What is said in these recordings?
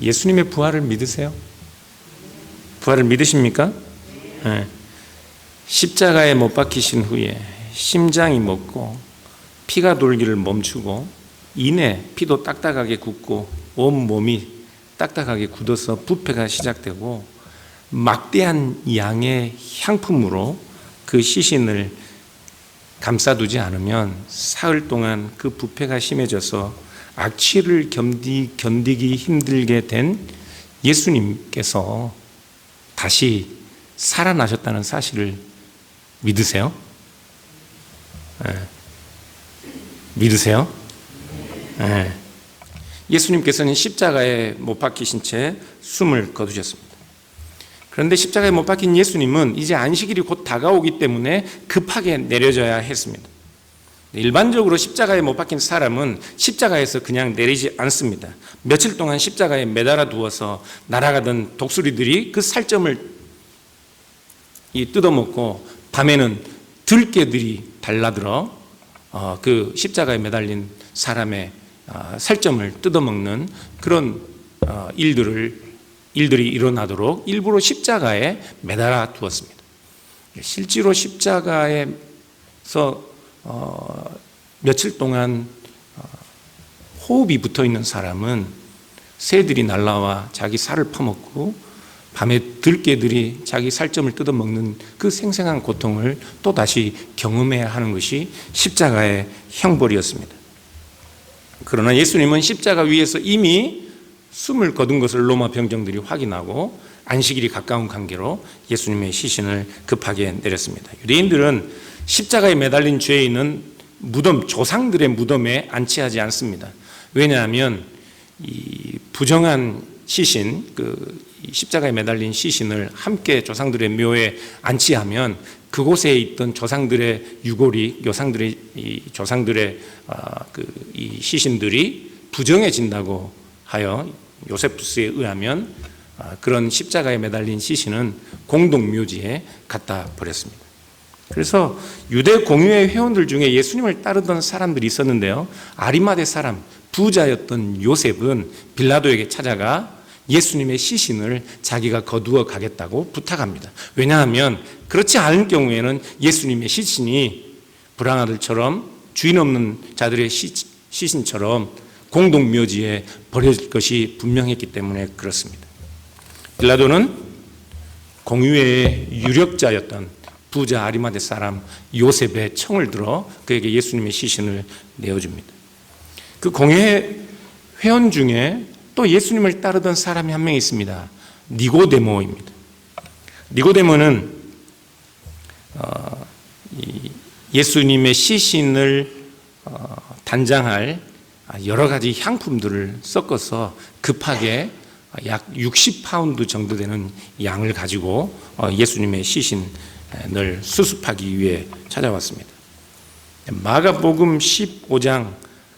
예수님의 부활을 믿으세요? 부활을 믿으십니까? 네. 십자가에 못 박히신 후에 심장이 멎고 피가 돌기를 멈추고 이내 피도 딱딱하게 굳고 온 몸이 딱딱하게 굳어서 부패가 시작되고 막대한 양의 향품으로 그 시신을 감싸두지 않으면 사흘 동안 그 부패가 심해져서 악취를 견디기 힘들게 된 예수님께서 다시 살아나셨다는 사실을 믿으세요? 네. 믿으세요? 네. 예수님께서는 십자가에 못 박히신 채 숨을 거두셨습니다. 그런데 십자가에 못 박힌 예수님은 이제 안식일이 곧 다가오기 때문에 급하게 내려져야 했습니다. 일반적으로 십자가에 못 박힌 사람은 십자가에서 그냥 내리지 않습니다. 며칠 동안 십자가에 매달아 두어서 날아가던 독수리들이 그 살점을 뜯어먹고 밤에는 들개들이 달라들어 그 십자가에 매달린 사람의 살점을 뜯어먹는 그런 일들이 일어나도록 일부러 십자가에 매달아 두었습니다. 실제로 십자가에서 며칠 동안 호흡이 붙어 있는 사람은 새들이 날라와 자기 살을 파먹고 밤에 들개들이 자기 살점을 뜯어먹는 그 생생한 고통을 또다시 경험해야 하는 것이 십자가의 형벌이었습니다. 그러나 예수님은 십자가 위에서 이미 숨을 거둔 것을 로마 병정들이 확인하고 안식일이 가까운 관계로 예수님의 시신을 급하게 내렸습니다. 유대인들은 십자가에 매달린 죄인은 조상들의 무덤에 안치하지 않습니다. 왜냐하면 이 부정한 시신, 십자가에 매달린 시신을 함께 조상들의 묘에 안치하면 그곳에 있던 조상들의 유골이, 조상들의 이 시신들이 부정해진다고 하여 요세푸스에 의하면 그런 십자가에 매달린 시신은 공동묘지에 갖다 버렸습니다. 그래서 유대 공유의 회원들 중에 예수님을 따르던 사람들이 있었는데요, 아리마대 사람 부자였던 요셉은 빌라도에게 찾아가 예수님의 시신을 자기가 거두어 가겠다고 부탁합니다. 왜냐하면 그렇지 않을 경우에는 예수님의 시신이 불황아들처럼 주인 없는 자들의 시신처럼 공동묘지에 버려질 것이 분명했기 때문에 그렇습니다. 빌라도는 공유의 유력자였던 부자 아리마대 사람 요셉의 청을 들어 그에게 예수님의 시신을 내어줍니다. 그 공유의 회원 중에 또 예수님을 따르던 사람이 한 명 있습니다. 니고데모입니다. 니고데모는 예수님의 시신을 단장할 여러 가지 향품들을 섞어서 급하게 약 60파운드 정도 되는 양을 가지고 예수님의 시신을 수습하기 위해 찾아왔습니다. 마가복음 15장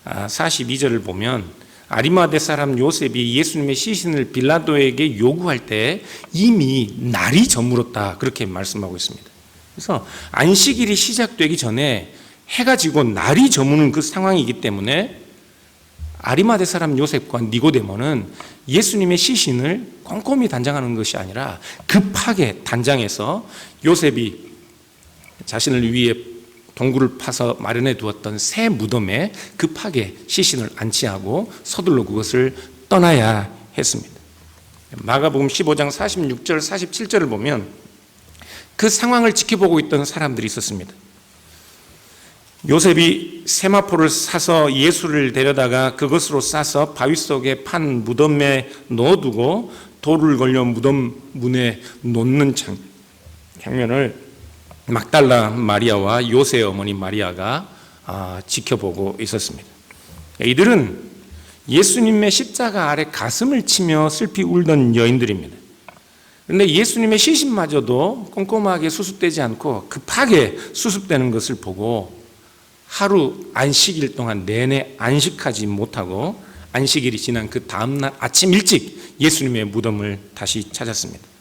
42절을 보면 아리마대 사람 요셉이 예수님의 시신을 빌라도에게 요구할 때 이미 날이 저물었다, 그렇게 말씀하고 있습니다. 그래서 안식일이 시작되기 전에 해가 지고 날이 저무는 그 상황이기 때문에 아리마대 사람 요셉과 니고데모는 예수님의 시신을 꼼꼼히 단장하는 것이 아니라 급하게 단장해서 요셉이 자신을 위해 동굴을 파서 마련해 두었던 새 무덤에 급하게 시신을 안치하고 서둘러 그것을 떠나야 했습니다. 마가복음 15장 46절 47절을 보면 그 상황을 지켜보고 있던 사람들이 있었습니다. 요셉이 세마포를 사서 예수를 데려다가 그것으로 싸서 바위 속에 판 무덤에 넣어두고 돌을 걸려 무덤 문에 놓는 장면을 막달라 마리아와 요새의 어머니 마리아가 지켜보고 있었습니다. 이들은 예수님의 십자가 아래 가슴을 치며 슬피 울던 여인들입니다. 그런데 예수님의 시신마저도 꼼꼼하게 수습되지 않고 급하게 수습되는 것을 보고 하루 안식일 동안 내내 안식하지 못하고 안식일이 지난 그 다음날 아침 일찍 예수님의 무덤을 다시 찾았습니다.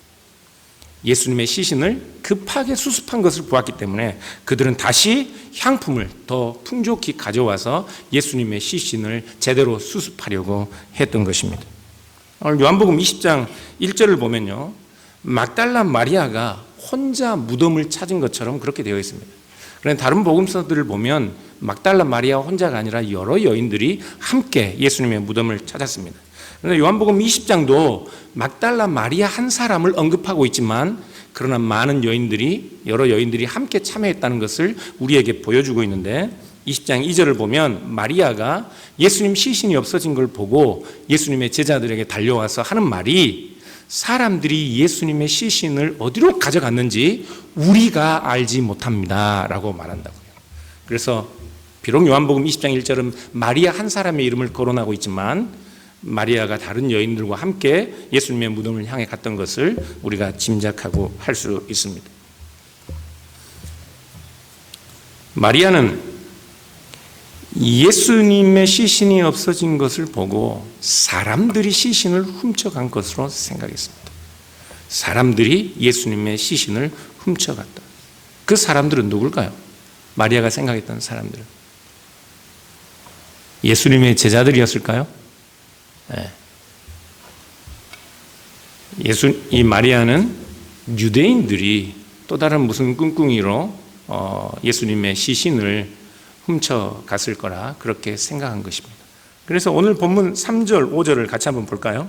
예수님의 시신을 급하게 수습한 것을 보았기 때문에 그들은 다시 향품을 더 풍족히 가져와서 예수님의 시신을 제대로 수습하려고 했던 것입니다. 오늘 요한복음 20장 1절을 보면요, 막달라 마리아가 혼자 무덤을 찾은 것처럼 그렇게 되어 있습니다. 그런데 다른 복음서들을 보면 막달라 마리아 혼자가 아니라 여러 여인들이 함께 예수님의 무덤을 찾았습니다. 그런데 요한복음 20장도 막달라 마리아 한 사람을 언급하고 있지만, 그러나 많은 여러 여인들이 함께 참여했다는 것을 우리에게 보여주고 있는데, 20장 2절을 보면 마리아가 예수님 시신이 없어진 걸 보고 예수님의 제자들에게 달려와서 하는 말이, 사람들이 예수님의 시신을 어디로 가져갔는지 우리가 알지 못합니다 라고 말한다고요. 그래서 비록 요한복음 20장 1절은 마리아 한 사람의 이름을 거론하고 있지만, 마리아가 다른 여인들과 함께 예수님의 무덤을 향해 갔던 것을 우리가 짐작하고 할 수 있습니다. 마리아는 예수님의 시신이 없어진 것을 보고 사람들이 시신을 훔쳐간 것으로 생각했습니다. 사람들이 예수님의 시신을 훔쳐갔다. 그 사람들은 누굴까요? 마리아가 생각했던 사람들은 예수님의 제자들이었을까요? 네. 이 마리아는 유대인들이 또 다른 무슨 꿍꿍이로 예수님의 시신을 훔쳐갔을 거라 그렇게 생각한 것입니다. 그래서 오늘 본문 3절, 5절을 같이 한번 볼까요?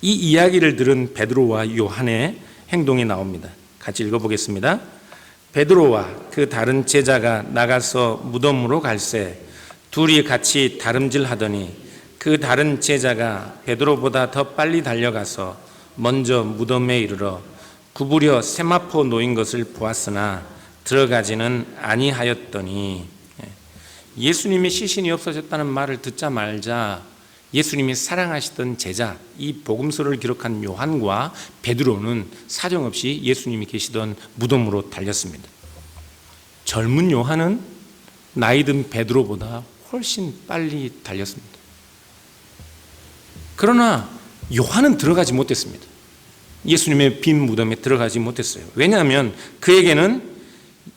이 이야기를 들은 베드로와 요한의 행동이 나옵니다. 같이 읽어보겠습니다. 베드로와 그 다른 제자가 나가서 무덤으로 갈새 둘이 같이 다름질하더니 그 다른 제자가 베드로보다 더 빨리 달려가서 먼저 무덤에 이르러 구부려 세마포 놓인 것을 보았으나 들어가지는 아니하였더니, 예수님의 시신이 없어졌다는 말을 듣자마자 예수님이 사랑하시던 제자, 이 복음서를 기록한 요한과 베드로는 사정없이 예수님이 계시던 무덤으로 달렸습니다. 젊은 요한은 나이 든 베드로보다 훨씬 빨리 달렸습니다. 그러나 요한은 들어가지 못했습니다. 예수님의 빈 무덤에 들어가지 못했어요. 왜냐하면 그에게는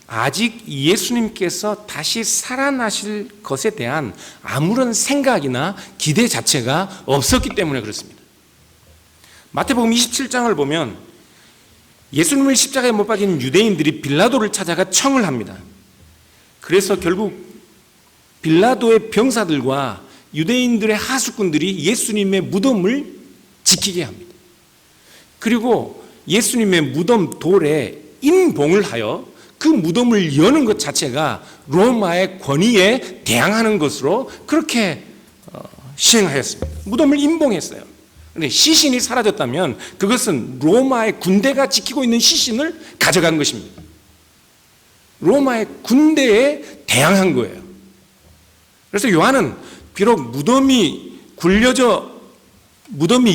아직 예수님께서 다시 살아나실 것에 대한 아무런 생각이나 기대 자체가 없었기 때문에 그렇습니다. 마태복음 27장을 보면 예수님을 십자가에 못 박인 유대인들이 빌라도를 찾아가 청을 합니다. 그래서 결국 빌라도의 병사들과 유대인들의 하수꾼들이 예수님의 무덤을 지키게 합니다. 그리고 예수님의 무덤 돌에 임봉을 하여 그 무덤을 여는 것 자체가 로마의 권위에 대항하는 것으로 그렇게 시행하였습니다. 무덤을 임봉했어요. 그런데 시신이 사라졌다면 그것은 로마의 군대가 지키고 있는 시신을 가져간 것입니다. 로마의 군대에 대항한 거예요. 그래서 요한은 비록 무덤이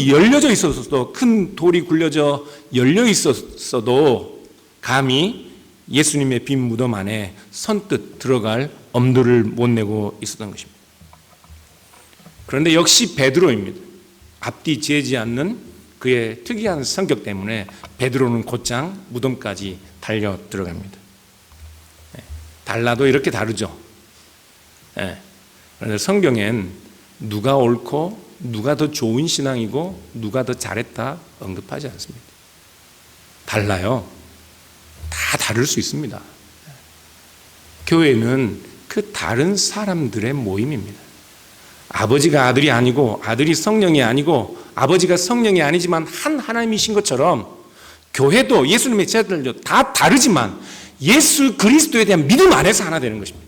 열려져 있었어도, 큰 돌이 굴려져 열려 있었어도 감히 예수님의 빈 무덤 안에 선뜻 들어갈 엄두를 못 내고 있었던 것입니다. 그런데 역시 베드로입니다. 앞뒤 재지 않는 그의 특이한 성격 때문에 베드로는 곧장 무덤까지 달려 들어갑니다. 달라도 이렇게 다르죠. 그런데 성경엔 누가 옳고 누가 더 좋은 신앙이고 누가 더 잘했다 언급하지 않습니다. 달라요. 다 다를 수 있습니다. 교회는 그 다른 사람들의 모임입니다. 아버지가 아들이 아니고 아들이 성령이 아니고 아버지가 성령이 아니지만 한 하나님이신 것처럼 교회도 예수님의 제자들도 다 다르지만 예수 그리스도에 대한 믿음 안에서 하나 되는 것입니다.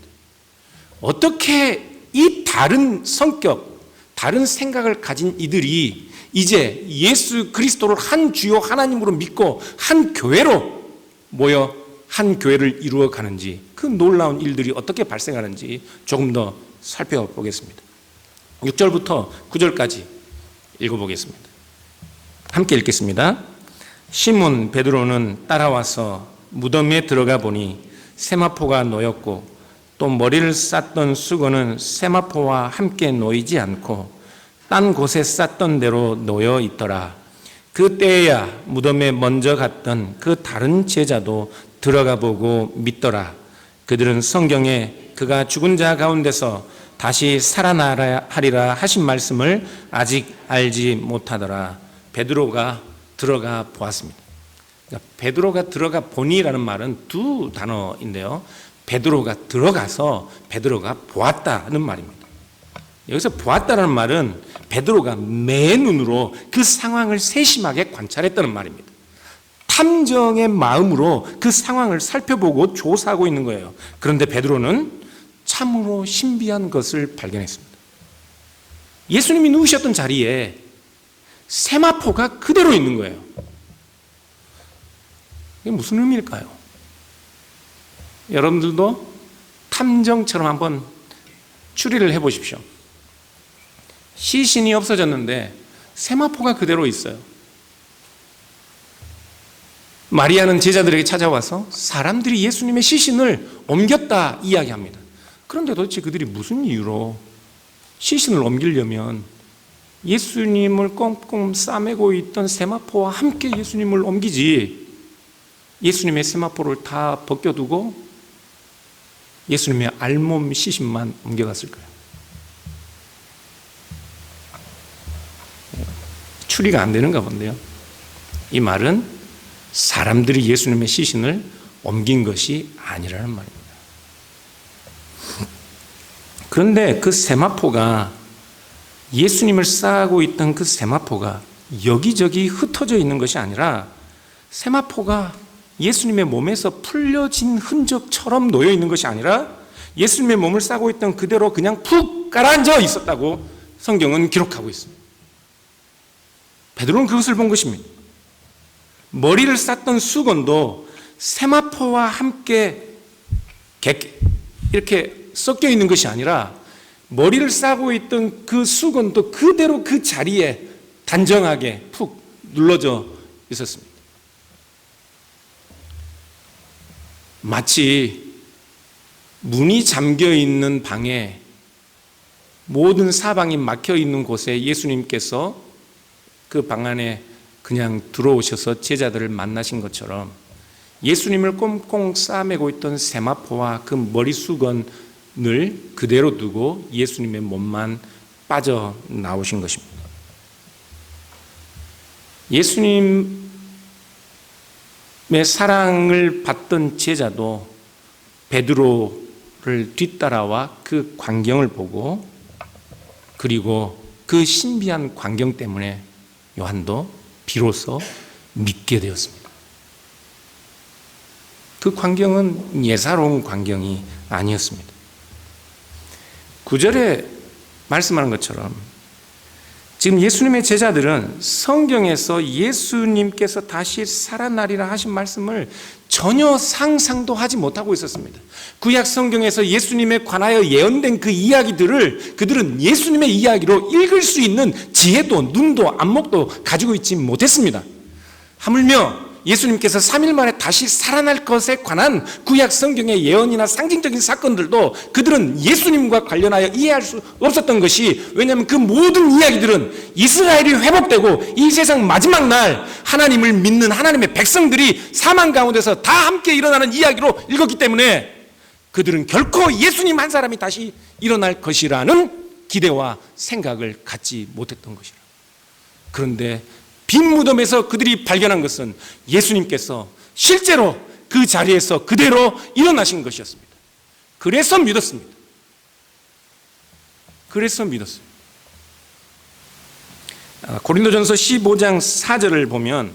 어떻게 이 다른 성격, 다른 생각을 가진 이들이 이제 예수 그리스도를 한 주요 하나님으로 믿고 한 교회로 모여 한 교회를 이루어 가는지, 그 놀라운 일들이 어떻게 발생하는지 조금 더 살펴보겠습니다. 6절부터 9절까지 읽어보겠습니다. 함께 읽겠습니다. 시몬 베드로는 따라와서 무덤에 들어가 보니 세마포가 놓였고 또 머리를 쌌던 수건은 세마포와 함께 놓이지 않고 딴 곳에 쌌던 대로 놓여 있더라. 그때야 무덤에 먼저 갔던 그 다른 제자도 들어가 보고 믿더라. 그들은 성경에 그가 죽은 자 가운데서 다시 살아나리라 하신 말씀을 아직 알지 못하더라. 베드로가 들어가 보았습니다. 그러니까 베드로가 들어가 보니라는 말은 두 단어인데요. 베드로가 들어가서 베드로가 보았다는 말입니다. 여기서 보았다는 말은 베드로가 맨눈으로 그 상황을 세심하게 관찰했다는 말입니다. 탐정의 마음으로 그 상황을 살펴보고 조사하고 있는 거예요. 그런데 베드로는 참으로 신비한 것을 발견했습니다. 예수님이 누우셨던 자리에 세마포가 그대로 있는 거예요. 이게 무슨 의미일까요? 여러분들도 탐정처럼 한번 추리를 해보십시오. 시신이 없어졌는데 세마포가 그대로 있어요. 마리아는 제자들에게 찾아와서 사람들이 예수님의 시신을 옮겼다 이야기합니다. 그런데 도대체 그들이 무슨 이유로 시신을 옮기려면 예수님을 꽁꽁 싸매고 있던 세마포와 함께 예수님을 옮기지, 예수님의 세마포를 다 벗겨두고 예수님의 알몸 시신만 옮겨갔을까요? 추리가 안 되는가 본데요. 이 말은 사람들이 예수님의 시신을 옮긴 것이 아니라는 말입니다. 그런데 그 세마포가, 예수님을 싸고 있던 그 세마포가 여기저기 흩어져 있는 것이 아니라 세마포가 예수님의 몸에서 풀려진 흔적처럼 놓여 있는 것이 아니라 예수님의 몸을 싸고 있던 그대로 그냥 푹 가라앉아 있었다고 성경은 기록하고 있습니다. 베드로는 그것을 본 것입니다. 머리를 쌌던 수건도 세마포와 함께 이렇게 섞여 있는 것이 아니라 머리를 싸고 있던 그 수건도 그대로 그 자리에 단정하게 푹 눌러져 있었습니다. 마치 문이 잠겨 있는 방에 모든 사방이 막혀 있는 곳에 예수님께서 그 방 안에 그냥 들어오셔서 제자들을 만나신 것처럼 예수님을 꽁꽁 싸매고 있던 세마포와 그 머리 수건을 그대로 두고 예수님의 몸만 빠져나오신 것입니다. 예수님의 사랑을 받던 제자도 베드로를 뒤따라와 그 광경을 보고, 그리고 그 신비한 광경 때문에 요한도 비로소 믿게 되었습니다. 그 광경은 예사로운 광경이 아니었습니다. 9절에 말씀하는 것처럼 지금 예수님의 제자들은 성경에서 예수님께서 다시 살아나리라 하신 말씀을 전혀 상상도 하지 못하고 있었습니다. 구약 성경에서 예수님에 관하여 예언된 그 이야기들을 그들은 예수님의 이야기로 읽을 수 있는 지혜도 눈도 안목도 가지고 있지 못했습니다. 하물며 예수님께서 3일 만에 다시 살아날 것에 관한 구약 성경의 예언이나 상징적인 사건들도 그들은 예수님과 관련하여 이해할 수 없었던 것이, 왜냐하면 그 모든 이야기들은 이스라엘이 회복되고 이 세상 마지막 날 하나님을 믿는 하나님의 백성들이 사망 가운데서 다 함께 일어나는 이야기로 읽었기 때문에 그들은 결코 예수님 한 사람이 다시 일어날 것이라는 기대와 생각을 갖지 못했던 것이라. 그런데 빈 무덤에서 그들이 발견한 것은 예수님께서 실제로 그 자리에서 그대로 일어나신 것이었습니다. 그래서 믿었습니다. 그래서 믿었어요. 고린도전서 15장 4절을 보면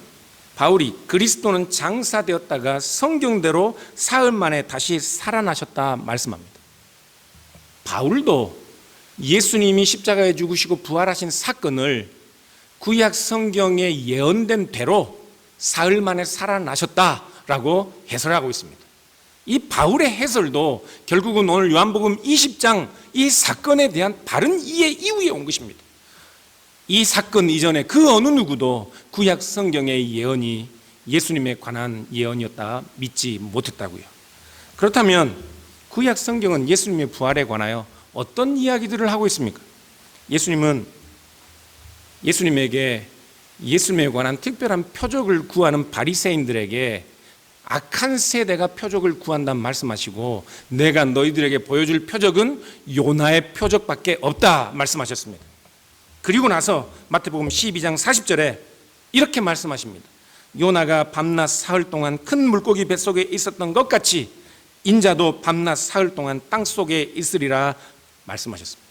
바울이 그리스도는 장사되었다가 성경대로 사흘 만에 다시 살아나셨다 말씀합니다. 바울도 예수님이 십자가에 죽으시고 부활하신 사건을 구약 성경에 예언된 대로 사흘 만에 살아나셨다라고 해설하고 있습니다. 이 바울의 해설도 결국은 오늘 요한복음 20장 이 사건에 대한 바른 이해 이후에 온 것입니다. 이 사건 이전에 그 어느 누구도 구약 성경의 예언이 예수님에 관한 예언이었다 믿지 못했다고요. 그렇다면 구약 성경은 예수님의 부활에 관하여 어떤 이야기들을 하고 있습니까? 예수님에게 예수님에 관한 특별한 표적을 구하는 바리새인들에게 악한 세대가 표적을 구한다는 말씀하시고 내가 너희들에게 보여줄 표적은 요나의 표적밖에 없다 말씀하셨습니다. 그리고 나서 마태복음 12장 40절에 이렇게 말씀하십니다. 요나가 밤낮 사흘 동안 큰 물고기 뱃속에 있었던 것 같이 인자도 밤낮 사흘 동안 땅속에 있으리라 말씀하셨습니다.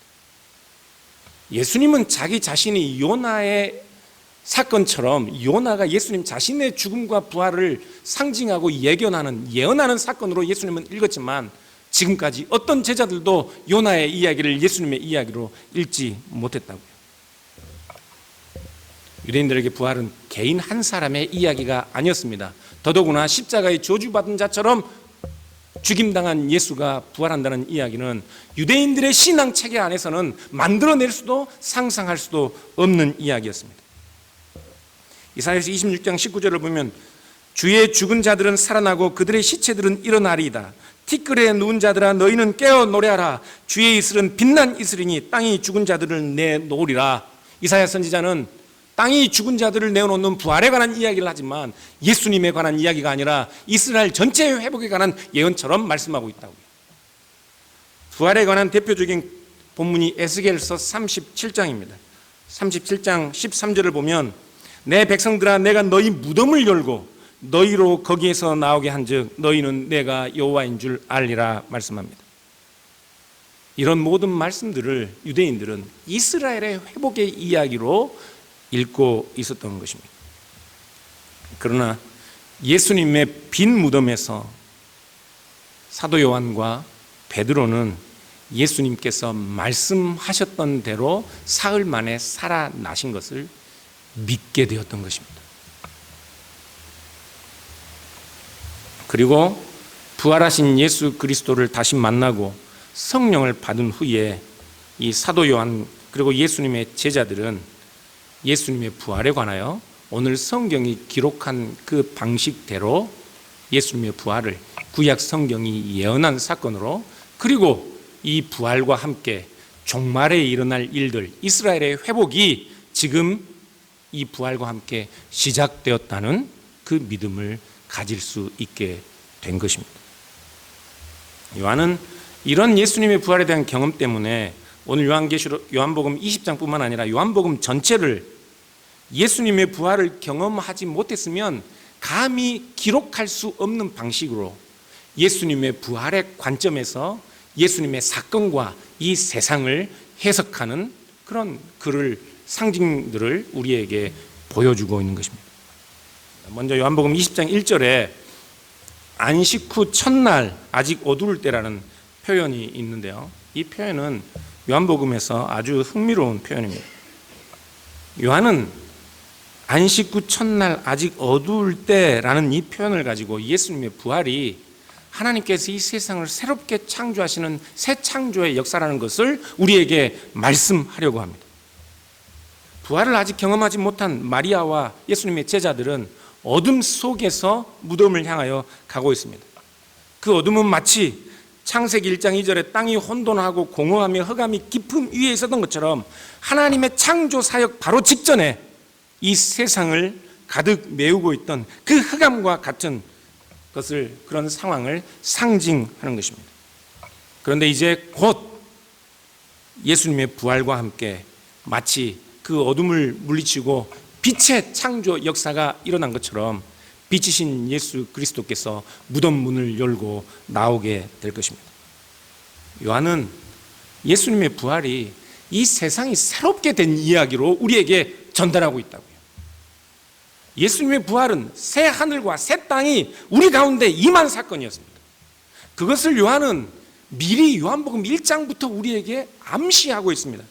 예수님은 자기 자신이 요나의 사건처럼 요나가 예수님 자신의 죽음과 부활을 상징하고 예언하는 사건으로 예수님은 읽었지만 지금까지 어떤 제자들도 요나의 이야기를 예수님의 이야기로 읽지 못했다고요. 유대인들에게 부활은 개인 한 사람의 이야기가 아니었습니다. 더더구나 십자가에 저주받은 자처럼 죽임당한 예수가 부활한다는 이야기는 유대인들의 신앙 체계 안에서는 만들어낼 수도 상상할 수도 없는 이야기였습니다. 이사야서 26장 19절을 보면 주의 죽은 자들은 살아나고 그들의 시체들은 일어나리이다. 티끌에 누운 자들아 너희는 깨어 노래하라. 주의 이슬은 빛난 이슬이니 땅이 죽은 자들을 내놓으리라. 이사야 선지자는 땅이 죽은 자들을 내어놓는 부활에 관한 이야기를 하지만 예수님에 관한 이야기가 아니라 이스라엘 전체의 회복에 관한 예언처럼 말씀하고 있다고요. 부활에 관한 대표적인 본문이 에스겔서 37장입니다. 37장 13절을 보면 내 백성들아 내가 너희 무덤을 열고 너희로 거기에서 나오게 한즉 너희는 내가 여호와인 줄 알리라 말씀합니다. 이런 모든 말씀들을 유대인들은 이스라엘의 회복의 이야기로 읽고 있었던 것입니다. 그러나 예수님의 빈 무덤에서 사도 요한과 베드로는 예수님께서 말씀하셨던 대로 사흘 만에 살아나신 것을 믿게 되었던 것입니다. 그리고 부활하신 예수 그리스도를 다시 만나고 성령을 받은 후에 이 사도 요한 그리고 예수님의 제자들은 예수님의 부활에 관하여 오늘 성경이 기록한 그 방식대로 예수님의 부활을 구약 성경이 예언한 사건으로 그리고 이 부활과 함께 종말에 일어날 일들 이스라엘의 회복이 지금 이 부활과 함께 시작되었다는 그 믿음을 가질 수 있게 된 것입니다. 요한은 이런 예수님의 부활에 대한 경험 때문에 오늘 요한복음 20장뿐만 아니라 요한복음 전체를 예수님의 부활을 경험하지 못했으면 감히 기록할 수 없는 방식으로 예수님의 부활의 관점에서 예수님의 사건과 이 세상을 해석하는 그런 글을 상징들을 우리에게 보여주고 있는 것입니다. 먼저 요한복음 20장 1절에 안식 후 첫날 아직 어두울 때라는 표현이 있는데요. 이 표현은 요한복음에서 아주 흥미로운 표현입니다. 요한은 안식 후 첫날 아직 어두울 때라는 이 표현을 가지고 예수님의 부활이 하나님께서 이 세상을 새롭게 창조하시는 새 창조의 역사라는 것을 우리에게 말씀하려고 합니다. 부활을 아직 경험하지 못한 마리아와 예수님의 제자들은 어둠 속에서 무덤을 향하여 가고 있습니다. 그 어둠은 마치 창세기 1장 2절에 땅이 혼돈하고 공허하며 흑암이 깊음 위에 있었던 것처럼 하나님의 창조 사역 바로 직전에 이 세상을 가득 메우고 있던 그 흑암과 같은 것을 그런 상황을 상징하는 것입니다. 그런데 이제 곧 예수님의 부활과 함께 마치 그 어둠을 물리치고 빛의 창조 역사가 일어난 것처럼 빛이신 예수 그리스도께서 무덤 문을 열고 나오게 될 것입니다. 요한은 예수님의 부활이 이 세상이 새롭게 된 이야기로 우리에게 전달하고 있다고요. 예수님의 부활은 새 하늘과 새 땅이 우리 가운데 임한 사건이었습니다. 그것을 요한은 미리 요한복음 1장부터 우리에게 암시하고 있습니다.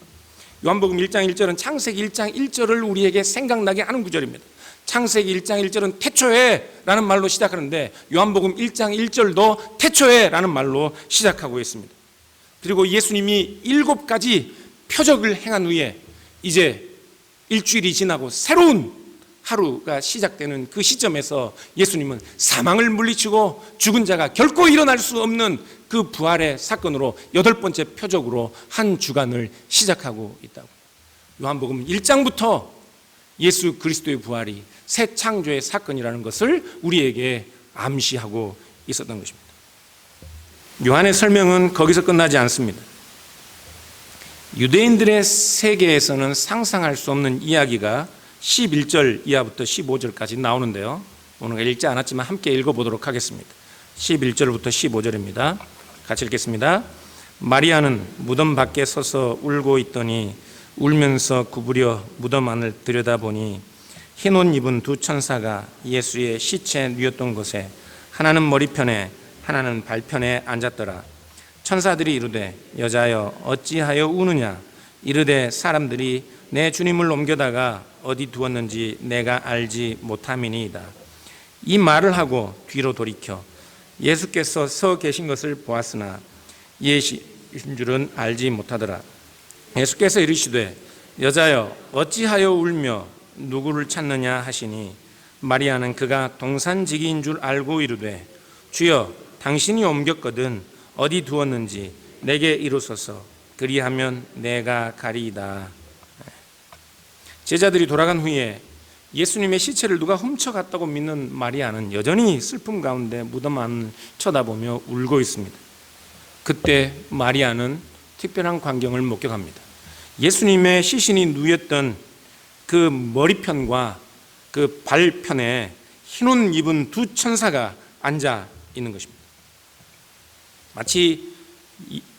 요한복음 1장 1절은 창세기 1장 1절을 우리에게 생각나게 하는 구절입니다. 창세기 1장 1절은 태초에 라는 말로 시작하는데 요한복음 1장 1절도 태초에 라는 말로 시작하고 있습니다. 그리고 예수님이 7가지 표적을 행한 후에 이제 일주일이 지나고 새로운 하루가 시작되는 그 시점에서 예수님은 사망을 물리치고 죽은 자가 결코 일어날 수 없는 그 부활의 사건으로 8번째 표적으로 한 주간을 시작하고 있다고. 요한복음 1장부터 예수 그리스도의 부활이 새 창조의 사건이라는 것을 우리에게 암시하고 있었던 것입니다. 요한의 설명은 거기서 끝나지 않습니다. 유대인들의 세계에서는 상상할 수 없는 이야기가 11절 이하부터 15절까지 나오는데요. 오늘 읽지 않았지만 함께 읽어보도록 하겠습니다. 11절부터 15절입니다. 같이 읽겠습니다. 마리아는 무덤 밖에 서서 울고 있더니 울면서 구부려 무덤 안을 들여다보니 흰 옷 입은 두 천사가 예수의 시체 누웠던 곳에 하나는 머리편에 하나는 발편에 앉았더라. 천사들이 이르되 여자여 어찌하여 우느냐. 이르되 사람들이 내 주님을 옮겨다가 어디 두었는지 내가 알지 못함이니이다. 이 말을 하고 뒤로 돌이켜 예수께서 서 계신 것을 보았으나 예수인 줄은 알지 못하더라. 예수께서 이르시되 여자여 어찌하여 울며 누구를 찾느냐 하시니 마리아는 그가 동산지기인 줄 알고 이르되 주여 당신이 옮겼거든 어디 두었는지 내게 이루소서 그리하면 내가 가리이다. 제자들이 돌아간 후에 예수님의 시체를 누가 훔쳐갔다고 믿는 마리아는 여전히 슬픔 가운데 무덤 안을 쳐다보며 울고 있습니다. 그때 마리아는 특별한 광경을 목격합니다. 예수님의 시신이 누웠던 그 머리편과 그 발편에 흰옷 입은 두 천사가 앉아 있는 것입니다. 마치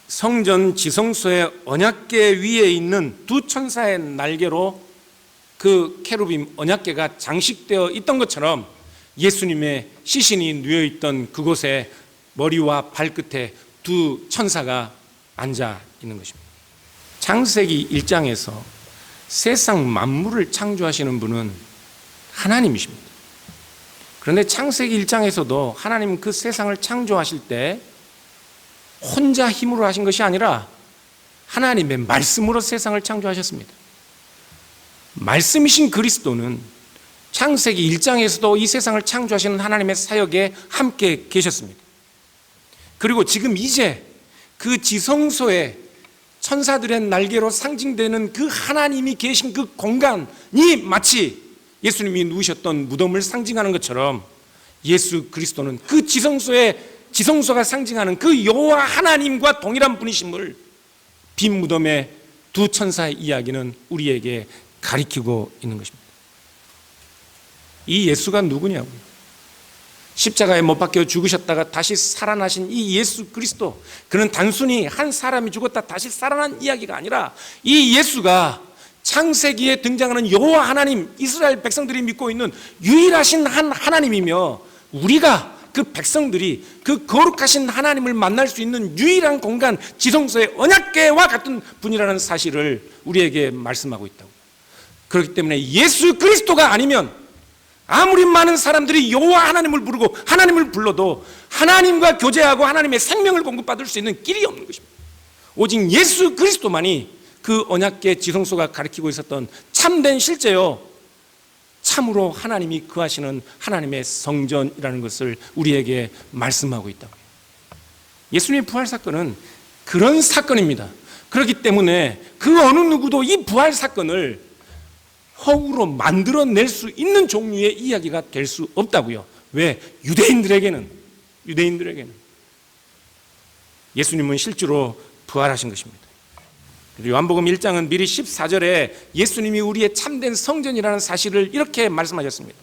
성전 지성소의 언약궤 위에 있는 두 천사의 날개로 그 케루빔 언약궤가 장식되어 있던 것처럼 예수님의 시신이 누워있던 그곳에 머리와 발끝에 두 천사가 앉아 있는 것입니다. 창세기 1장에서 세상 만물을 창조하시는 분은 하나님이십니다. 그런데 창세기 1장에서도 하나님 그 세상을 창조하실 때 혼자 힘으로 하신 것이 아니라 하나님의 말씀으로 세상을 창조하셨습니다. 말씀이신 그리스도는 창세기 1장에서도 이 세상을 창조하시는 하나님의 사역에 함께 계셨습니다. 그리고 지금 이제 그 지성소에 천사들의 날개로 상징되는 그 하나님이 계신 그 공간이 마치 예수님이 누우셨던 무덤을 상징하는 것처럼 예수 그리스도는 그 지성소가 상징하는 그 여호와 하나님과 동일한 분이심을 빈 무덤의 두 천사의 이야기는 우리에게 가리키고 있는 것입니다. 이 예수가 누구냐고요? 십자가에 못 박혀 죽으셨다가 다시 살아나신 이 예수 그리스도, 그는 단순히 한 사람이 죽었다 다시 살아난 이야기가 아니라 이 예수가 창세기에 등장하는 여호와 하나님, 이스라엘 백성들이 믿고 있는 유일하신 한 하나님이며 우리가 그 백성들이 그 거룩하신 하나님을 만날 수 있는 유일한 공간 지성소의 언약궤와 같은 분이라는 사실을 우리에게 말씀하고 있다고. 그렇기 때문에 예수 그리스도가 아니면 아무리 많은 사람들이 여호와 하나님을 부르고 하나님을 불러도 하나님과 교제하고 하나님의 생명을 공급받을 수 있는 길이 없는 것입니다. 오직 예수 그리스도만이 그 언약궤 지성소가 가리키고 있었던 참된 실제요 참으로 하나님이 거하시는 하나님의 성전이라는 것을 우리에게 말씀하고 있다고요. 예수님의 부활 사건은 그런 사건입니다. 그렇기 때문에 그 어느 누구도 이 부활 사건을 허구로 만들어낼 수 있는 종류의 이야기가 될 수 없다고요. 왜? 유대인들에게는 예수님은 실제로 부활하신 것입니다. 요한복음 1장은 미리 14절에 예수님이 우리의 참된 성전이라는 사실을 이렇게 말씀하셨습니다.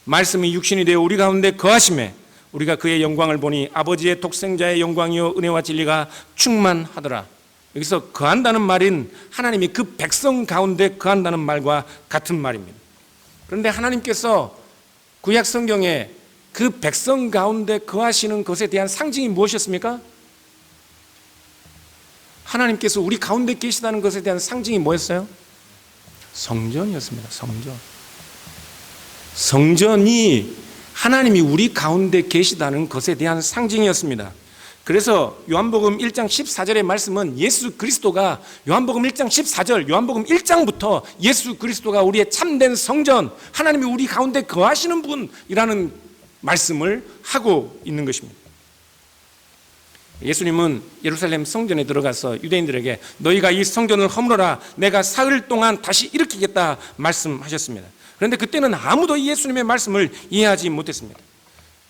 말씀이 육신이 되어 우리 가운데 거하심에 우리가 그의 영광을 보니 아버지의 독생자의 영광이요 은혜와 진리가 충만하더라. 여기서 거한다는 말은 하나님이 그 백성 가운데 거한다는 말과 같은 말입니다. 그런데 하나님께서 구약 성경에 그 백성 가운데 거하시는 것에 대한 상징이 무엇이었습니까? 하나님께서 우리 가운데 계시다는 것에 대한 상징이 뭐였어요? 성전이었습니다. 성전이 하나님이 우리 가운데 계시다는 것에 대한 상징이었습니다. 그래서 요한복음 1장 14절의 말씀은 예수 그리스도가 요한복음 1장 14절, 요한복음 1장부터 예수 그리스도가 우리의 참된 성전, 하나님이 우리 가운데 거하시는 분이라는 말씀을 하고 있는 것입니다. 예수님은 예루살렘 성전에 들어가서 유대인들에게 너희가 이 성전을 허물어라 내가 사흘 동안 다시 일으키겠다 말씀하셨습니다. 그런데 그때는 아무도 예수님의 말씀을 이해하지 못했습니다.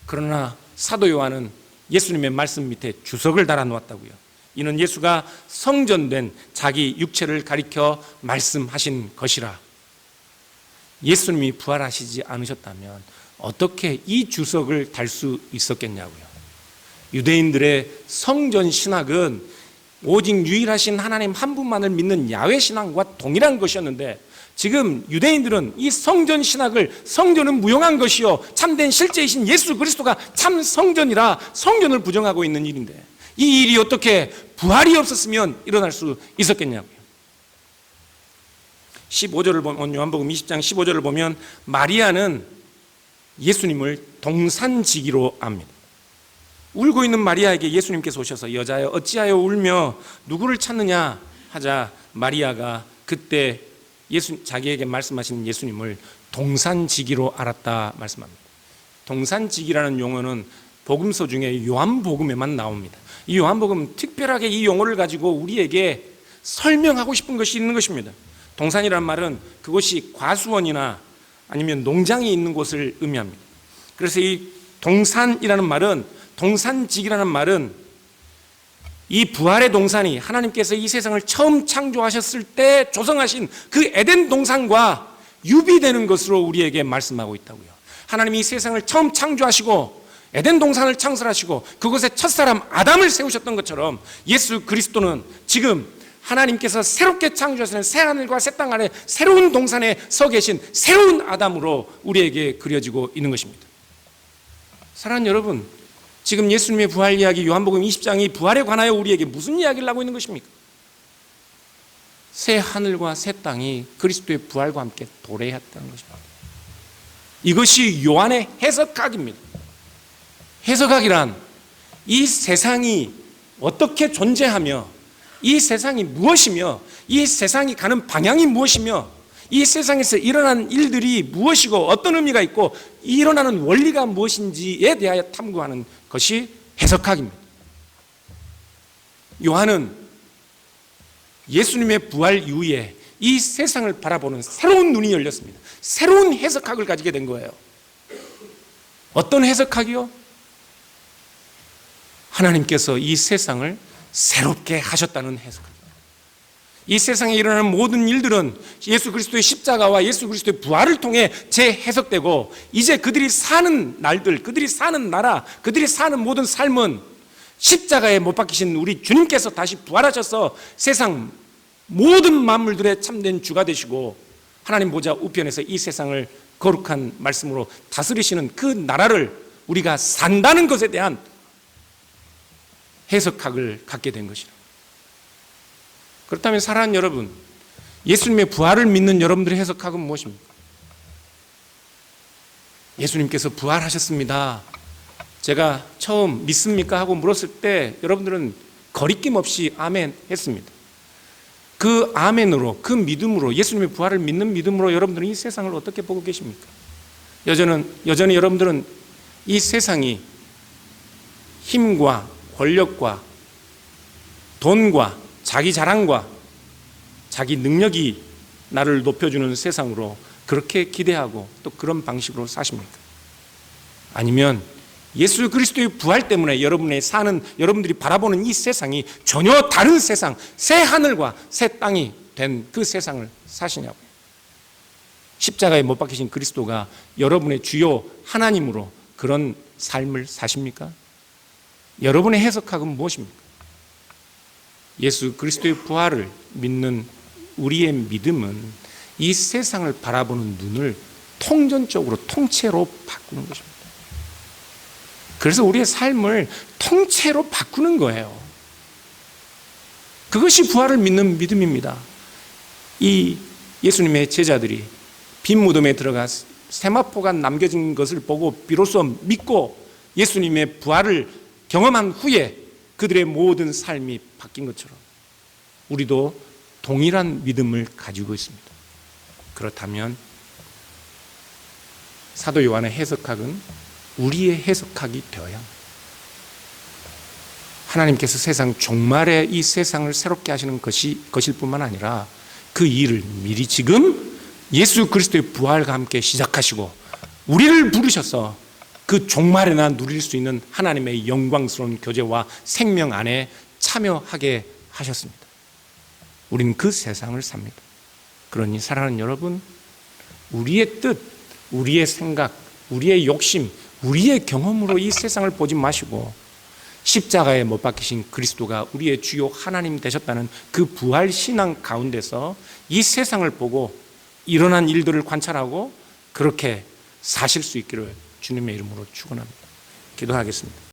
그러나 사도 요한은 예수님의 말씀 밑에 주석을 달아 놓았다고요. 이는 예수가 성전된 자기 육체를 가리켜 말씀하신 것이라. 예수님이 부활하시지 않으셨다면 어떻게 이 주석을 달 수 있었겠냐고요. 유대인들의 성전 신학은 오직 유일하신 하나님 한 분만을 믿는 야훼 신앙과 동일한 것이었는데, 지금 유대인들은 이 성전 신학을 성전은 무용한 것이요 참된 실제이신 예수 그리스도가 참 성전이라 성전을 부정하고 있는 일인데, 이 일이 어떻게 부활이 없었으면 일어날 수 있었겠냐고요. 15절을 보면, 요한복음 20장 15절을 보면 마리아는 예수님을 동산지기로 압니다. 울고 있는 마리아에게 예수님께서 오셔서 여자여 어찌하여 울며 누구를 찾느냐 하자 마리아가 그때 자기에게 말씀하신 예수님을 동산지기로 알았다 말씀합니다. 동산지기라는 용어는 복음서 중에 요한복음에만 나옵니다. 이 요한복음 특별하게 이 용어를 가지고 우리에게 설명하고 싶은 것이 있는 것입니다. 동산이란 말은 그곳이 과수원이나 아니면 농장이 있는 곳을 의미합니다. 그래서 이 동산이라는 말은, 동산지기라는 말은 이 부활의 동산이 하나님께서 이 세상을 처음 창조하셨을 때 조성하신 그 에덴 동산과 유비되는 것으로 우리에게 말씀하고 있다고요. 하나님이 이 세상을 처음 창조하시고 에덴 동산을 창설하시고 그곳에 첫사람 아담을 세우셨던 것처럼 예수 그리스도는 지금 하나님께서 새롭게 창조하시는 새하늘과 새 땅 안에 새로운 동산에 서 계신 새로운 아담으로 우리에게 그려지고 있는 것입니다. 사랑하는 여러분, 지금 예수님의 부활 이야기 요한복음 20장이 부활에 관하여 우리에게 무슨 이야기를 하고 있는 것입니까? 새 하늘과 새 땅이 그리스도의 부활과 함께 도래했다는 것입니다. 이것이 요한의 해석학입니다. 해석학이란 이 세상이 어떻게 존재하며 이 세상이 무엇이며 이 세상이 가는 방향이 무엇이며 이 세상에서 일어난 일들이 무엇이고 어떤 의미가 있고 일어나는 원리가 무엇인지에 대하여 탐구하는 것이 해석학입니다. 요한은 예수님의 부활 이후에 이 세상을 바라보는 새로운 눈이 열렸습니다. 새로운 해석학을 가지게 된 거예요. 어떤 해석학이요? 하나님께서 이 세상을 새롭게 하셨다는 해석입니다. 이 세상에 일어나는 모든 일들은 예수 그리스도의 십자가와 예수 그리스도의 부활을 통해 재해석되고, 이제 그들이 사는 날들, 그들이 사는 나라, 그들이 사는 모든 삶은 십자가에 못 박히신 우리 주님께서 다시 부활하셔서 세상 모든 만물들의 참된 주가 되시고 하나님 보좌 우편에서 이 세상을 거룩한 말씀으로 다스리시는 그 나라를 우리가 산다는 것에 대한 해석학을 갖게 된 것이라. 그렇다면 사랑하는 여러분, 예수님의 부활을 믿는 여러분들의 해석학은 무엇입니까? 예수님께서 부활하셨습니다. 제가 처음 믿습니까? 하고 물었을 때 여러분들은 거리낌 없이 아멘 했습니다. 그 아멘으로, 그 믿음으로, 예수님의 부활을 믿는 믿음으로 여러분들은 이 세상을 어떻게 보고 계십니까? 여전히 여러분들은 이 세상이 힘과 권력과 돈과 자기 자랑과 자기 능력이 나를 높여주는 세상으로 그렇게 기대하고 또 그런 방식으로 사십니까? 아니면 예수 그리스도의 부활 때문에 여러분들이 바라보는 이 세상이 전혀 다른 세상, 새 하늘과 새 땅이 된 그 세상을 사시냐고요. 십자가에 못 박히신 그리스도가 여러분의 주요 하나님으로 그런 삶을 사십니까? 여러분의 해석학은 무엇입니까? 예수 그리스도의 부활을 믿는 우리의 믿음은 이 세상을 바라보는 눈을 통전적으로, 통째로 바꾸는 것입니다. 그래서 우리의 삶을 통째로 바꾸는 거예요. 그것이 부활을 믿는 믿음입니다. 이 예수님의 제자들이 빈 무덤에 들어가 세마포가 남겨진 것을 보고 비로소 믿고 예수님의 부활을 경험한 후에 그들의 모든 삶이 바뀐 것처럼 우리도 동일한 믿음을 가지고 있습니다. 그렇다면 사도 요한의 해석학은 우리의 해석학이 되어야 합니다. 하나님께서 세상 종말에 이 세상을 새롭게 하시는 것일 뿐만 아니라 그 일을 미리 지금 예수 그리스도의 부활과 함께 시작하시고 우리를 부르셔서 그 종말에나 누릴 수 있는 하나님의 영광스러운 교제와 생명 안에 참여하게 하셨습니다. 우리는 그 세상을 삽니다. 그러니 사랑하는 여러분, 우리의 뜻, 우리의 생각, 우리의 욕심, 우리의 경험으로 이 세상을 보지 마시고 십자가에 못 박히신 그리스도가 우리의 주요 하나님 되셨다는 그 부활 신앙 가운데서 이 세상을 보고 일어난 일들을 관찰하고 그렇게 사실 수 있기를 주님의 이름으로 축원합니다. 기도하겠습니다.